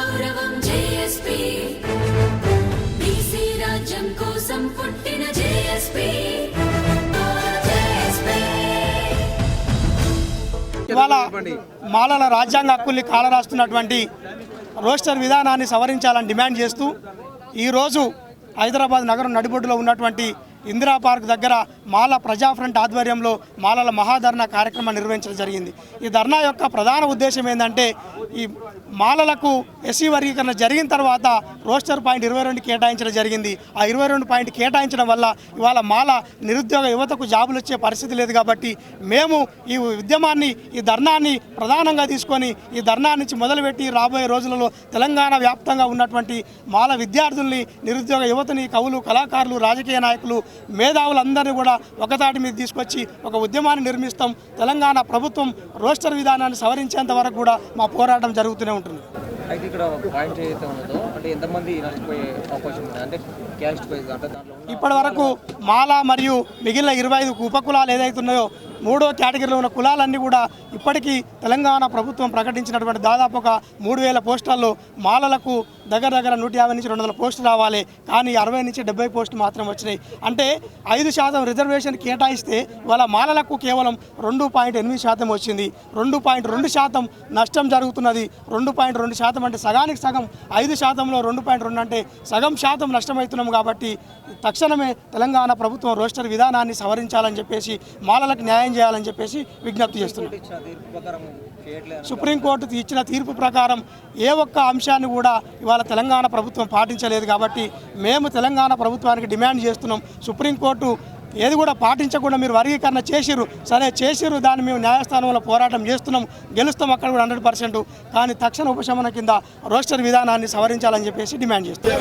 గౌరవం JSP BC రాజ్యం కోసం పుట్టిన జేఎస్పీ ఇవాళ మాలల రాజ్యాంగ హక్కుల్ని కాలరాస్తున్నటువంటి రోస్టర్ విధానాన్ని సవరించాలని డిమాండ్ చేస్తూ ఈరోజు హైదరాబాద్ నగరం నడిబొడ్డులో ఉన్నటువంటి ఇందిరా పార్క్ దగ్గర మాల ప్రజా ఫ్రంట్ ఆధ్వర్యంలో మాలల మహాధర్నా కార్యక్రమాన్ని నిర్వహించడం జరిగింది. ఈ ధర్నా యొక్క ప్రధాన ఉద్దేశం ఏంటంటే ఈ మాలలకు ఎస్సీ వర్గీకరణ జరిగిన తర్వాత రోస్టర్ పాయింట్ 22 కేటాయించడం జరిగింది. ఆ 22 పాయింట్ కేటాయించడం వల్ల ఇవాళ మాల నిరుద్యోగ యువతకు జాబులు వచ్చే పరిస్థితి లేదు. కాబట్టి మేము ఈ ఉద్యమాన్ని ఈ ధర్నాన్ని ప్రధానంగా తీసుకొని ఈ ధర్నా నుంచి మొదలుపెట్టి రాబోయే రోజులలో తెలంగాణ వ్యాప్తంగా ఉన్నటువంటి మాల విద్యార్థుల్ని నిరుద్యోగ యువతని కవులు కళాకారులు రాజకీయ నాయకులు మేధావులందరినీ కూడా ఒకతాటి మీద తీసుకొచ్చి ఒక ఉద్యమాన్ని నిర్మిస్తాం. తెలంగాణ ప్రభుత్వం రోస్టర్ విధానాన్ని సవరించేంత వరకు కూడా మా పోరాటం జరుగుతూనే ఉంటుంది. అయితే ఇక్కడ పాయింట్ ఏదైతే ఉన్నదో అంటే ఎంతమంది నష్టపోయే అవకాశం ఉంది అంటే క్యాస్ట్ వైజ్ అంటే దాంట్లో ఇప్పటి వరకు మాల మరియు మిగిలిన 25 ఉపకులాలు ఏదైతే ఉన్నాయో 3వ కేటగిరీలో ఉన్న కులాలన్నీ కూడా ఇప్పటికీ తెలంగాణ ప్రభుత్వం ప్రకటించినటువంటి దాదాపు ఒక 3000 పోస్టుల్లో మాలలకు దగ్గర 150 నుంచి 200 పోస్టులు రావాలి. కానీ 60 నుంచి 70 పోస్టులు మాత్రం వచ్చినాయి. అంటే 5% రిజర్వేషన్ కేటాయిస్తే వాళ్ళ మాలలకు కేవలం 2.8% వచ్చింది. 2.2% నష్టం జరుగుతున్నది. 2.2% అంటే సగానికి సగం. 5%లో 2.2 అంటే సగం శాతం నష్టమవుతున్నాం. కాబట్టి తక్షణమే తెలంగాణ ప్రభుత్వం రోస్టర్ విధానాన్ని సవరించాలని చెప్పేసి మాలలకు న్యాయం చేయాలని చెప్పేసి విజ్ఞప్తి చేస్తున్నాం. సుప్రీంకోర్టు ఇచ్చిన తీర్పు ప్రకారం ఏ ఒక్క అంశాన్ని కూడా ఇవాళ తెలంగాణ ప్రభుత్వం పాటించలేదు. కాబట్టి మేము తెలంగాణ ప్రభుత్వానికి డిమాండ్ చేస్తున్నాం. సుప్రీంకోర్టు ఏది కూడా పాటించకుండా మీరు వర్గీకరణ చేసిర్రు, సరే చేసిర్రు, దాన్ని మేము న్యాయస్థానంలో పోరాటం చేస్తున్నాం, గెలుస్తాం అక్కడ కూడా 100%. కానీ తక్షణ ఉపశమన కింద రోస్టర్ విధానాన్ని సవరించాలని చెప్పేసి డిమాండ్ చేస్తున్నాం.